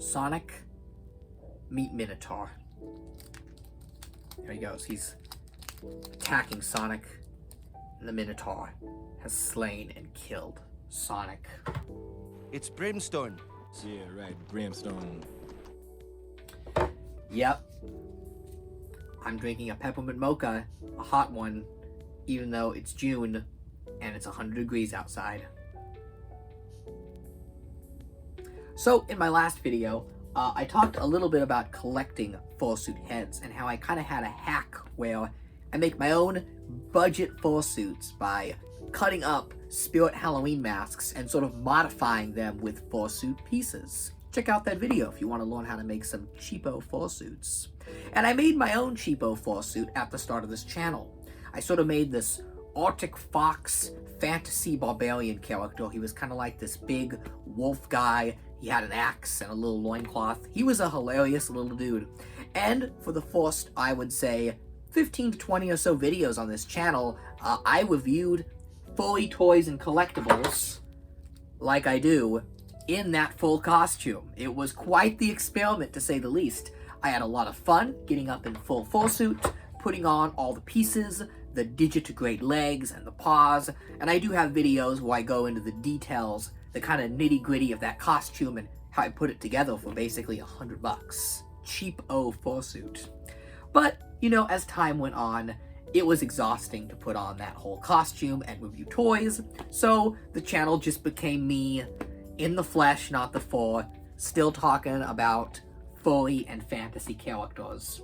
Sonic, meet Minotaur. There he goes. He's attacking Sonic, and the Minotaur has slain and killed Sonic. It's Brimstone. Yeah, right, Brimstone. Yep. I'm drinking a peppermint mocha, a hot one, even though it's June and it's 100 degrees outside. So, in my last video, I talked a little bit about collecting fursuit heads and how I kind of had a hack where I make my own budget fursuits by cutting up spirit Halloween masks and sort of modifying them with fursuit pieces. Check out that video if you want to learn how to make some cheapo fursuits. And I made my own cheapo fursuit at the start of this channel. I sort of made this Arctic Fox fantasy barbarian character. He was kind of like this big wolf guy. He had an axe and a little loincloth. He was a hilarious little dude. And for the first, I would say, 15 to 20 or so videos on this channel, I reviewed furry toys and collectibles, like I do, in that full costume. It was quite the experiment, to say the least. I had a lot of fun getting up in full fursuit, putting on all the pieces, the digitigrade legs and the paws, and I do have videos where I go into the details, the kind of nitty-gritty of that costume and how I put it together for basically $100. Cheap-o fursuit. But, you know, as time went on, it was exhausting to put on that whole costume and review toys, so the channel just became me in the flesh, not the fur, still talking about furry and fantasy characters.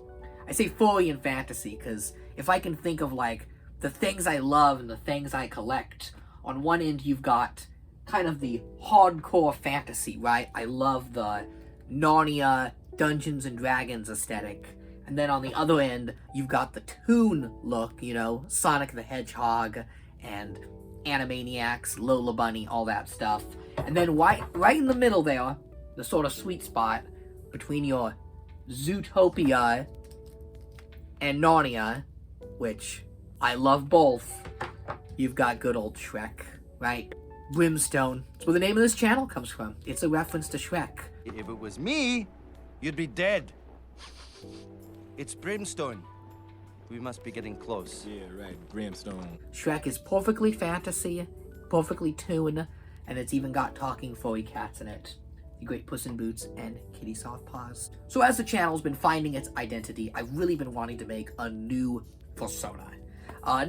I say furry and fantasy because if I can think of like the things I love and the things I collect, on one end you've got kind of the hardcore fantasy, right? I love the Narnia, Dungeons and Dragons aesthetic. And then on the other end, you've got the toon look, you know, Sonic the Hedgehog and Animaniacs, Lola Bunny, all that stuff. And then right in the middle there, the sort of sweet spot between your Zootopia and Narnia, which I love both, you've got good old Shrek, right? Brimstone. That's where the name of this channel comes from. It's a reference to Shrek. If it was me, you'd be dead. It's Brimstone. We must be getting close. Yeah, right, Brimstone. Shrek is perfectly fantasy, perfectly toon, and it's even got talking furry cats in it. The Great Puss in Boots and Kitty Soft Paws. So as the channel's been finding its identity, I've really been wanting to make a new Fursona.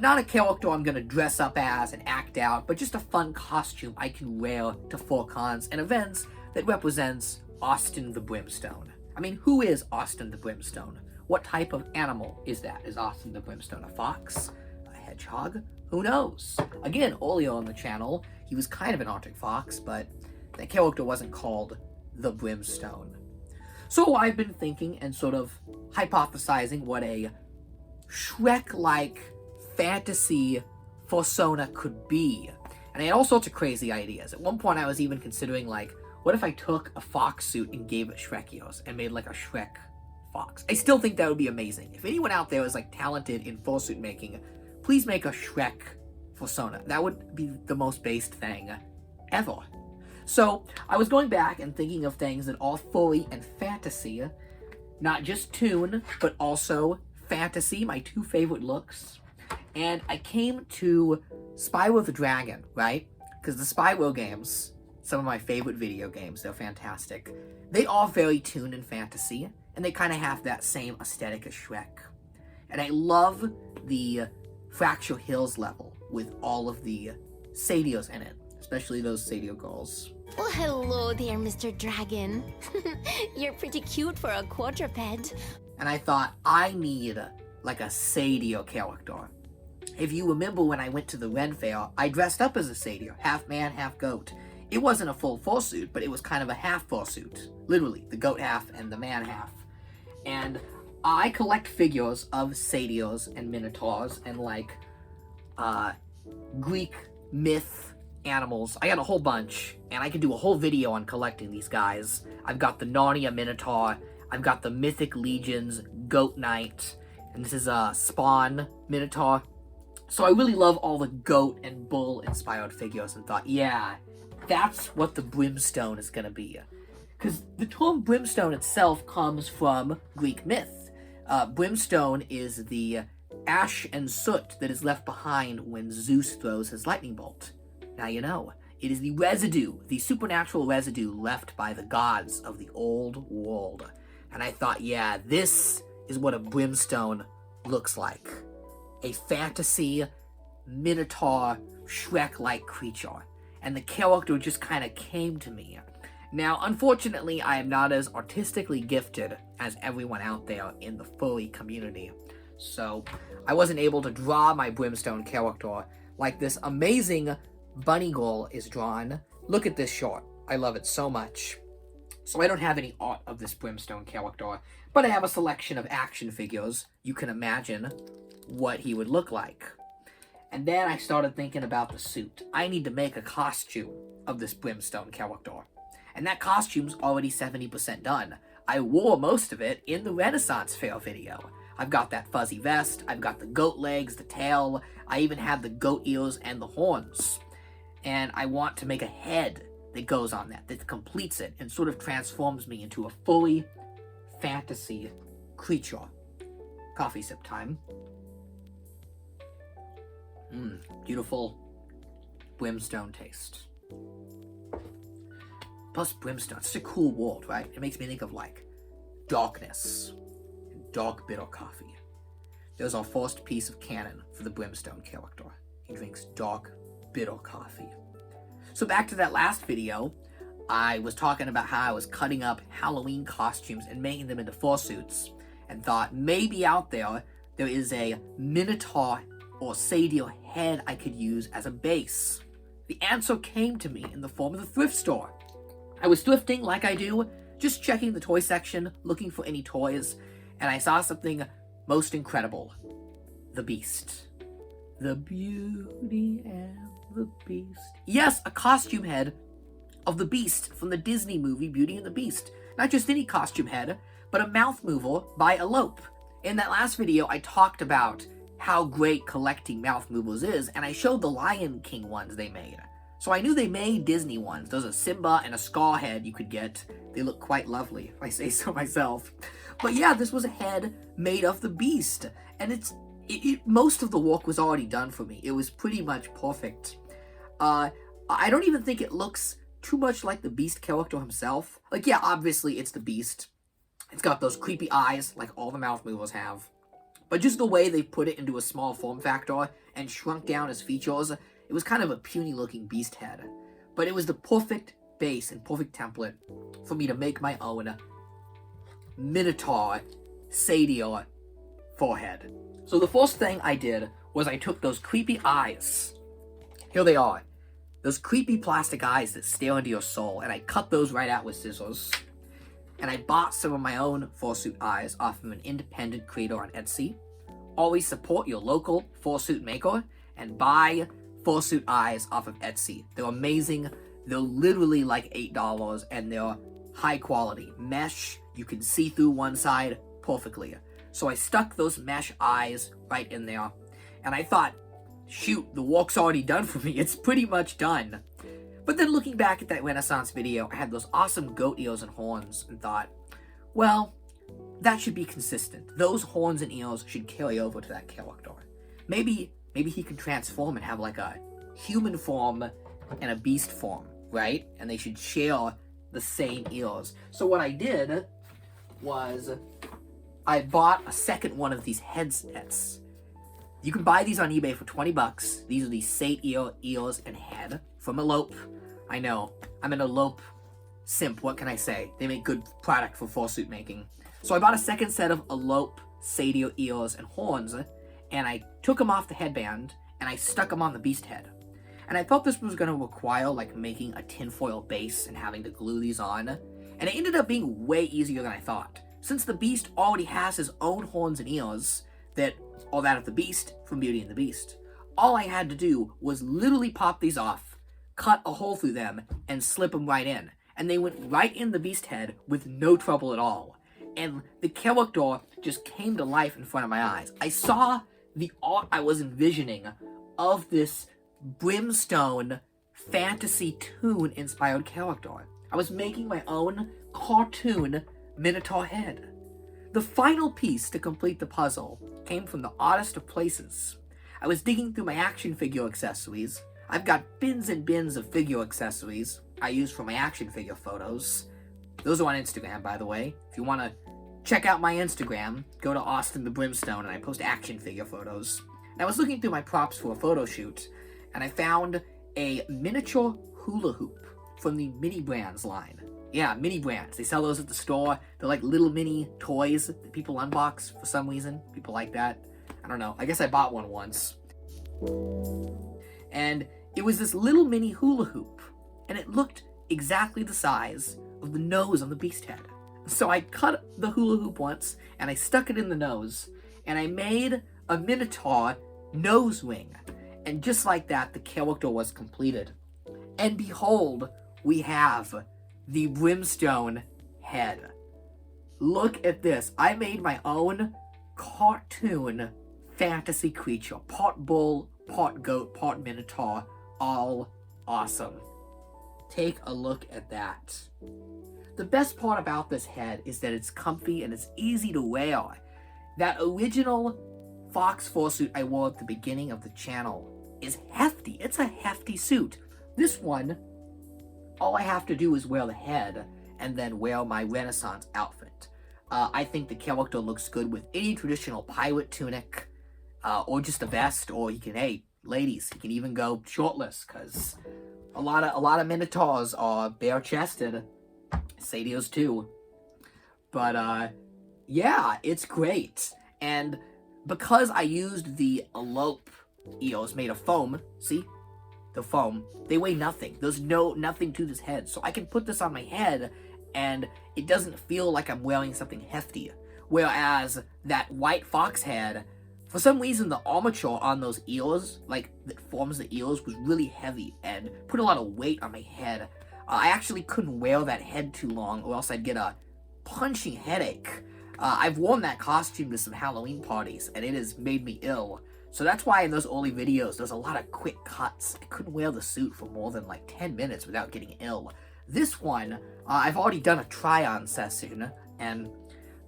Not a character I'm gonna dress up as and act out, but just a fun costume I can wear to furcons and events that represents Austin the Brimstone. I mean, who is Austin the Brimstone? What type of animal is that? Is Austin the Brimstone a fox? A hedgehog? Who knows? Again, earlier on the channel, he was kind of an Arctic fox, but that character wasn't called the Brimstone. So I've been thinking and sort of hypothesizing what a Shrek-like fantasy Fursona could be. And I had all sorts of crazy ideas. At one point I was even considering, like, what if I took a fox suit and gave it Shrek ears and made like a Shrek fox? I still think that would be amazing. If anyone out there is like talented in fursuit making, please make a Shrek Fursona. That would be the most based thing ever. So I was going back and thinking of things that are furry and fantasy, not just toon, but also fantasy, my two favorite looks. And I came to Spyro the Dragon, right? Because the Spyro games, some of my favorite video games, they're fantastic. They are very toon and fantasy, and they kind of have that same aesthetic as Shrek. And I love the Fracture Hills level with all of the satyrs in it, especially those satyr girls. Well, hello there, Mr. Dragon. You're pretty cute for a quadruped. And I thought, I need like a satyr character. If you remember when I went to the Ren Fair, I dressed up as a satyr, half man, half goat. It wasn't a full fursuit, but it was kind of a half fursuit. Literally, the goat half and the man half. And I collect figures of satyrs and minotaurs and like Greek myth animals. I got a whole bunch, and I could do a whole video on collecting these guys. I've got the Narnia Minotaur, I've got the Mythic Legions Goat Knight, and this is a Spawn Minotaur. So I really love all the goat and bull inspired figures and thought, yeah, that's what the Brimstone is gonna be. because the term brimstone itself comes from Greek myth. Brimstone is the ash and soot that is left behind when Zeus throws his lightning bolt. Now you know. It is the residue, the supernatural residue left by the gods of the old world. And I thought, yeah, this is what a brimstone looks like. A fantasy Minotaur, Shrek-like creature. And the character just kind of came to me. Now, unfortunately, I am not as artistically gifted as everyone out there in the furry community. So, I wasn't able to draw my brimstone character like this amazing bunny girl is drawn. Look at this short. I love it so much. So I don't have any art of this brimstone character, but I have a selection of action figures. You can imagine what he would look like. And then I started thinking about the suit. I need to make a costume of this brimstone character. And that costume's already 70% done. I wore most of it in the Renaissance Fair video. I've got that fuzzy vest, I've got the goat legs, the tail, I even have the goat ears and the horns. And I want to make a head that goes on that completes it and sort of transforms me into a fully fantasy creature. Coffee sip time. Beautiful brimstone taste. Plus brimstone, it's such a cool world, right? It makes me think of like darkness and dark bitter coffee. There's our first piece of canon for the brimstone character. He drinks dark bitter coffee. So back to that last video, I was talking about how I was cutting up Halloween costumes and making them into fursuits, and thought maybe out there is a Minotaur or satyr head I could use as a base. The answer came to me in the form of the thrift store. I was thrifting like I do, just checking the toy section, looking for any toys, and I saw something most incredible. The Beast. The Beauty and the Beast. Yes, a costume head of the Beast from the Disney movie Beauty and the Beast. Not just any costume head, but a mouth mover by Elope. In that last video, I talked about how great collecting mouth movers is, and I showed the Lion King ones they made. So I knew they made Disney ones. There's a Simba and a Scar head you could get. They look quite lovely, if I say so myself. But yeah, this was a head made of the Beast, and most of the work was already done for me. It was pretty much perfect. I don't even think it looks too much like the Beast character himself. Like, yeah, obviously it's the Beast. It's got those creepy eyes like all the mouth movers have. But just the way they put it into a small form factor and shrunk down his features, it was kind of a puny looking Beast head. But it was the perfect base and perfect template for me to make my own Minotaur satyr forehead. So the first thing I did was I took those creepy eyes. Here they are. Those creepy plastic eyes that stare into your soul, and I cut those right out with scissors. And I bought some of my own fursuit eyes off of an independent creator on Etsy. Always support your local fursuit maker and buy fursuit eyes off of Etsy. They're amazing. They're literally like $8 and they're high quality. Mesh, you can see through one side perfectly. So I stuck those mesh eyes right in there. And I thought, shoot, the work's already done for me. It's pretty much done. But then looking back at that Renaissance video, I had those awesome goat ears and horns and thought, well, that should be consistent. Those horns and ears should carry over to that character. Maybe he can transform and have like a human form and a beast form, right? And they should share the same ears. So what I did was I bought a second one of these headsets. You can buy these on eBay for 20 bucks. These are the satyr ears and head from Elope. I know, I'm an Elope simp, what can I say? They make good product for fursuit making. So I bought a second set of Elope satyr ears and horns, and I took them off the headband, and I stuck them on the beast head. And I thought this was going to require, like, making a tinfoil base and having to glue these on, and it ended up being way easier than I thought. Since the beast already has his own horns and ears, that of the beast from Beauty and the Beast, all I had to do was literally pop these off, cut a hole through them, and slip them right in. And they went right in the beast head with no trouble at all. And the character just came to life in front of my eyes. I saw the art I was envisioning of this Brimstone fantasy toon-inspired character. I was making my own cartoon Minotaur head. The final piece to complete the puzzle came from the oddest of places. I was digging through my action figure accessories. I've got bins and bins of figure accessories I use for my action figure photos. Those are on Instagram, by the way. If you want to check out my Instagram, go to Austin the Brimstone, and I post action figure photos. And I was looking through my props for a photo shoot, and I found a miniature hula hoop from the Mini Brands line. Yeah, Mini Brands. They sell those at the store. They're like little mini toys that people unbox for some reason. People like that. I don't know. I guess I bought one once. And it was this little mini hula hoop, and it looked exactly the size of the nose on the beast head. So I cut the hula hoop once, and I stuck it in the nose, and I made a Minotaur nose ring. And just like that, the character was completed. And behold, we have the Brimstone head. Look at this. I made my own cartoon fantasy creature. Part bull, part goat, part Minotaur. All awesome. Take a look at that. The best part about this head is that it's comfy and it's easy to wear. That original Fox Fursuit I wore at the beginning of the channel is hefty. It's a hefty suit. This one, all I have to do is wear the head and then wear my Renaissance outfit. I think the character looks good with any traditional pirate tunic, or just a vest, or you can, hey, ladies, you can even go shirtless, because a lot of Minotaurs are bare-chested. Sadios too. But, yeah, it's great. And because I used the elope eels made of foam, see? The foam, they weigh nothing. There's nothing to this head. So I can put this on my head and it doesn't feel like I'm wearing something hefty. Whereas that white fox head, for some reason the armature on those ears, like that forms the ears, was really heavy and put a lot of weight on my head. I actually couldn't wear that head too long or else I'd get a punching headache. I've worn that costume to some Halloween parties and it has made me ill. So that's why in those early videos, there's a lot of quick cuts. I couldn't wear the suit for more than like 10 minutes without getting ill. This one, I've already done a try-on session, and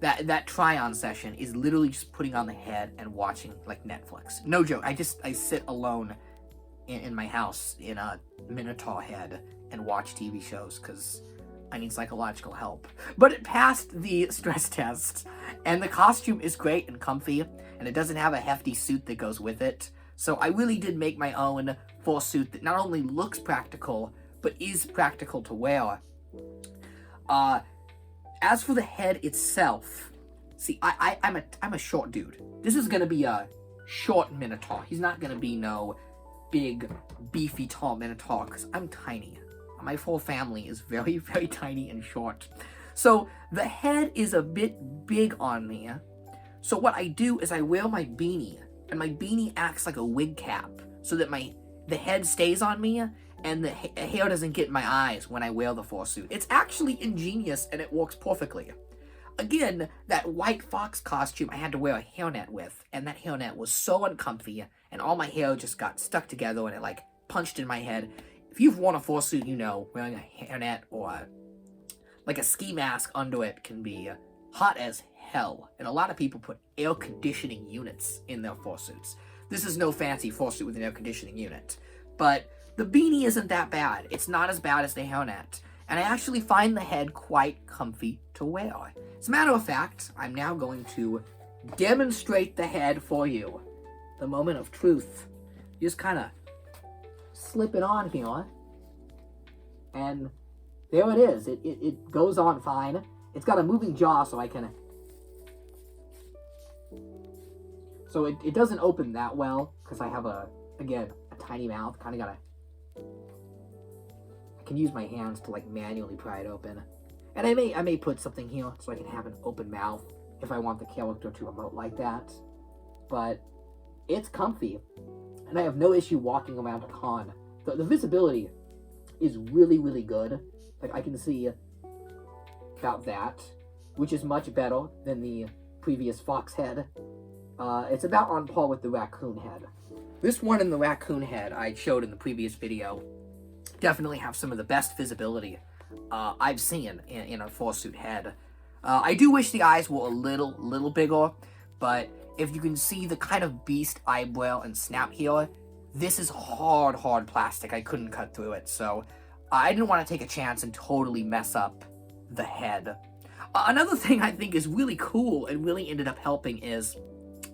that try-on session is literally just putting on the head and watching like Netflix. No joke, I sit alone in my house in a Minotaur head and watch TV shows because I need psychological help. But it passed the stress test, and the costume is great and comfy, and it doesn't have a hefty suit that goes with it. So I really did make my own fursuit that not only looks practical, but is practical to wear. As for the head itself, see, I'm a short dude. This is gonna be a short Minotaur. He's not gonna be no big, beefy, tall Minotaur, because I'm tiny. My whole family is very, very tiny and short. So the head is a bit big on me. So what I do is I wear my beanie, and my beanie acts like a wig cap, so that the head stays on me, and the hair doesn't get in my eyes when I wear the fursuit. It's actually ingenious, and it works perfectly. Again, that white fox costume I had to wear a hairnet with, and that hairnet was so uncomfy, and all my hair just got stuck together, and it like punched in my head. If you've worn a fursuit, you know wearing a hairnet or like a ski mask under it can be hot as hell. And a lot of people put air conditioning units in their fursuits. This is no fancy fursuit with an air conditioning unit. But the beanie isn't that bad. It's not as bad as the hairnet. And I actually find the head quite comfy to wear. As a matter of fact, I'm now going to demonstrate the head for you. The moment of truth. You just kind of slip it on here, and there it is. It goes on fine. It's got a moving jaw, so I can... So it doesn't open that well, because I have again, a tiny mouth. Kind of gotta... I can use my hands to like manually pry it open. And I may put something here so I can have an open mouth if I want the character to emote like that. But it's comfy. And I have no issue walking around a con. The visibility is really, really good. Like, I can see about that, which is much better than the previous fox head. It's about on par with the raccoon head. This one and the raccoon head I showed in the previous video definitely have some of the best visibility I've seen in a fursuit head. I do wish the eyes were a little bigger, but if you can see the kind of beast eyebrow and snap here, this is hard plastic. I couldn't cut through it, so I didn't want to take a chance and totally mess up the head. Another thing I think is really cool and really ended up helping is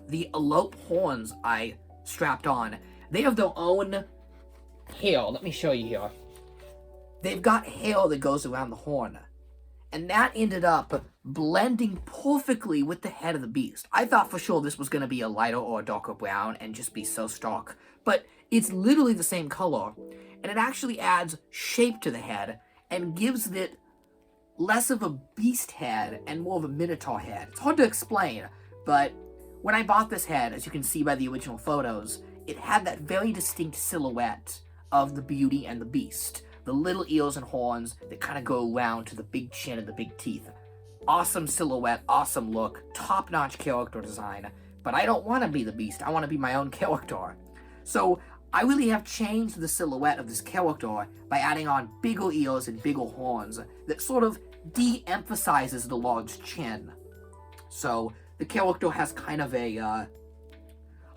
the elope horns I strapped on. They have their own hair. Let me show you here. They've got hair that goes around the horn. And that ended up blending perfectly with the head of the beast. I thought for sure this was going to be a lighter or a darker brown and just be so stark. But it's literally the same color. And it actually adds shape to the head and gives it less of a beast head and more of a Minotaur head. It's hard to explain, but when I bought this head, as you can see by the original photos, it had that very distinct silhouette of the Beauty and the Beast. The little ears and horns that kind of go around to the big chin and the big teeth. Awesome silhouette, awesome look, top-notch character design. But I don't want to be the Beast, I want to be my own character. So I really have changed the silhouette of this character by adding on bigger ears and bigger horns that sort of de-emphasizes the large chin. So the character has kind of a, I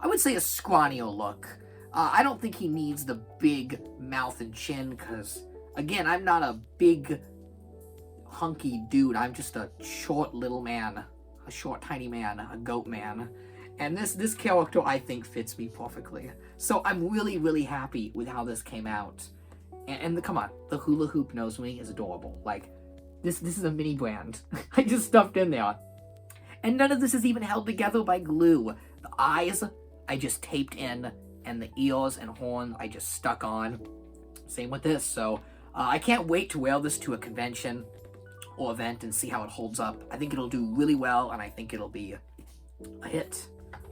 would say a scrawnier look. I don't think he needs the big mouth and chin, because, again, I'm not a big, hunky dude. I'm just a short little man. A short, tiny man. A goat man. And this character, I think, fits me perfectly. So I'm really happy with how this came out. And come on, the hula hoop nose ring is adorable. Like, this is a mini brand. I just stuffed in there. And none of this is even held together by glue. The eyes, I just taped in. And the ears and horns I just stuck on. Same with this. So I can't wait to wear this to a convention or event and see how it holds up. I think it'll do really well, and I think it'll be a hit.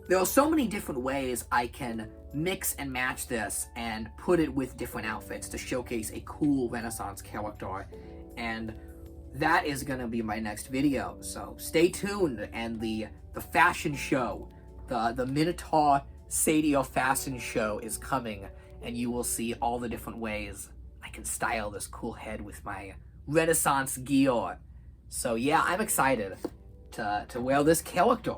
There are so many different ways I can mix and match this and put it with different outfits to showcase a cool Renaissance character. And that is going to be my next video. So stay tuned. And the fashion show, the Minotaur Sadio fashion show is coming, and you will see all the different ways I can style this cool head with my Renaissance gear. So yeah, I'm excited to wear this character.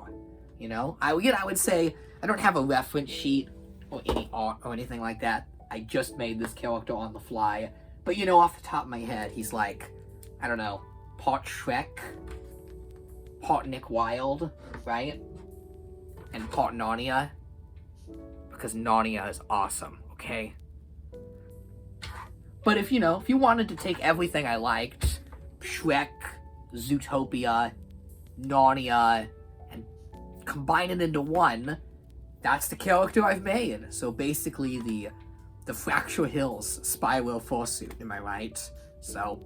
You know, I would say I don't have a reference sheet or any art or anything like that. I just made this character on the fly. But you know, off the top of my head, he's like, I don't know, part Shrek, part Nick Wilde, right? And part Narnia. Because Narnia is awesome, okay? But if you wanted to take everything I liked, Shrek, Zootopia, Narnia, and combine it into one, that's the character I've made. So basically the Fracture Hills Spyro Fursuit, am I right? So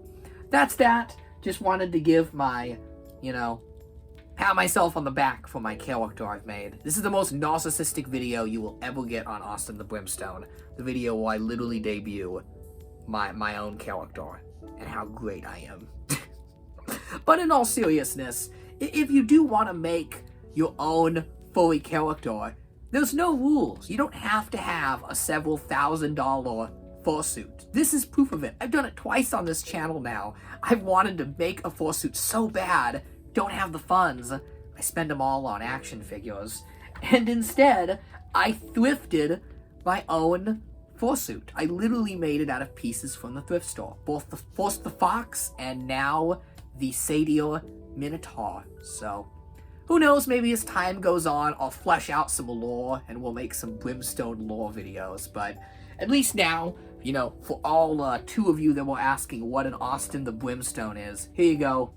that's that. Just wanted to give my, pat myself on the back for my character I've made. This is the most narcissistic video you will ever get on Austin the Brimstone. The video where I literally debut my own character and how great I am. But in all seriousness, if you do want to make your own furry character, there's no rules. You don't have to have a several $1,000 fursuit. This is proof of it. I've done it twice on this channel now. I've wanted to make a fursuit so bad, don't have the funds, I spend them all on action figures, and instead, I thrifted my own fursuit. I literally made it out of pieces from the thrift store. First the fox, and now the Sadio Minotaur. So, who knows, maybe as time goes on, I'll flesh out some lore, and we'll make some Brimstone lore videos, but at least now, for all 2 of you that were asking what an Austin the Brimstone is, here you go.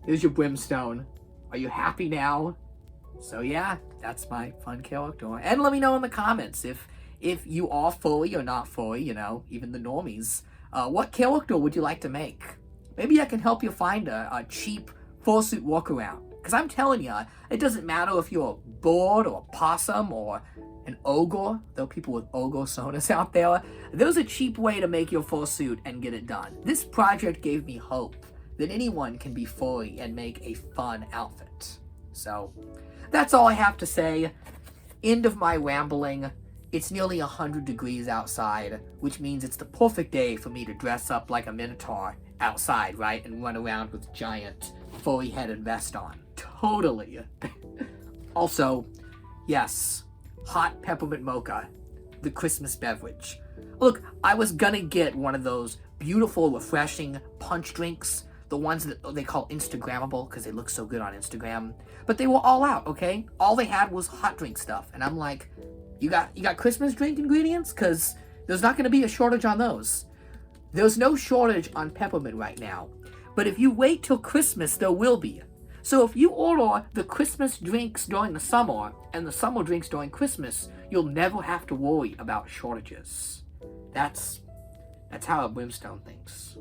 Here's your Brimstone. Are you happy now? So yeah, that's my fun character. And let me know in the comments if you are furry or not furry, even the normies. What character would you like to make? Maybe I can help you find a cheap fursuit workaround. Because I'm telling you, it doesn't matter if you're a bird or a possum or an ogre, though people with ogre sonas out there, there's a cheap way to make your fursuit and get it done. This project gave me hope that anyone can be furry and make a fun outfit. So, that's all I have to say. End of my rambling. It's nearly 100 degrees outside, which means it's the perfect day for me to dress up like a Minotaur outside, right? And run around with giant furry head and vest on. Totally. Also, yes, hot peppermint mocha, the Christmas beverage. Look, I was gonna get one of those beautiful, refreshing punch drinks, the ones that they call Instagrammable because they look so good on Instagram. But they were all out, okay? All they had was hot drink stuff, and I'm like, you got Christmas drink ingredients? Because there's not gonna be a shortage on those. There's no shortage on peppermint right now, but if you wait till Christmas, there will be. So if you order the Christmas drinks during the summer and the summer drinks during Christmas, you'll never have to worry about shortages. That's how a Brimstone thinks.